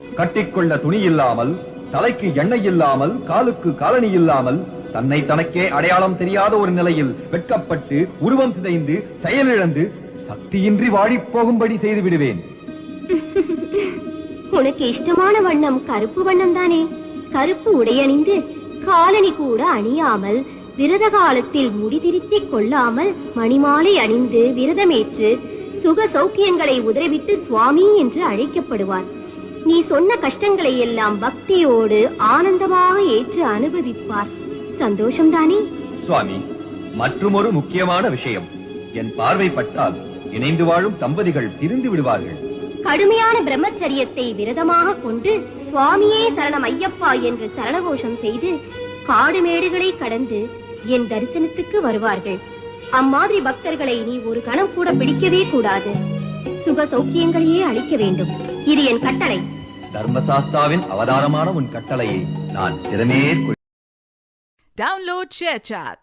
கட்டிக்கொள்ள துணி இல்லாமல், தலைக்கு எண்ணெய் இல்லாமல், காலுக்கு காலணி இல்லாமல், தன்னை தனக்கே அடையாளம் தெரியாத ஒரு நிலையில் வெட்கப்பட்டு உருவம் சிதைந்து செயலிழந்து சக்தியின்றி வாடிப் போகும்படி செய்து விடுவேன். உனக்கு இஷ்டமான வண்ணம் கருப்பு வண்ணம் தானே. கருப்பு உடையணிந்து காலணி கூட அணியாமல், விரத காலத்தில் முடிதிருத்திக் கொள்ளாமல், மணிமாலை அணிந்து விரதமேற்று சுக சௌக்கியங்களை உதறிவிட்டு சுவாமி என்று அழைக்கப்படுவார். நீ சொன்ன கஷ்டங்களை எல்லாம் பக்தியோடு ஆனந்தமாக ஏற்று அனுபவிப்பார். சந்தோஷம்தானே? சுவாமி, மற்றுமொரு முக்கியமான விஷயம். என் பார்வைப்பட்டால் இணைந்து வாழும் தம்பதிகள் பிரிந்து விடுவார்கள். கடுமையான பிரம்மச்சரியத்தை விரதமாக கொண்டு சுவாமியே சரணம் ஐயப்பா என்று சரணகோஷம் செய்து காடு மேடுகளை கடந்து என் தரிசனத்துக்கு வருவார்கள். அம்மாதிரி பக்தர்களை நீ ஒரு கணம் கூட பிடிக்கவே கூடாது. சுக சௌக்கியங்களையே அளிக்க வேண்டும். இது என் கட்டளை. தர்மசாஸ்தாவின் அவதாரமான உன் கட்டளையை நான் சிறமேற்கொள். Download ShareChat.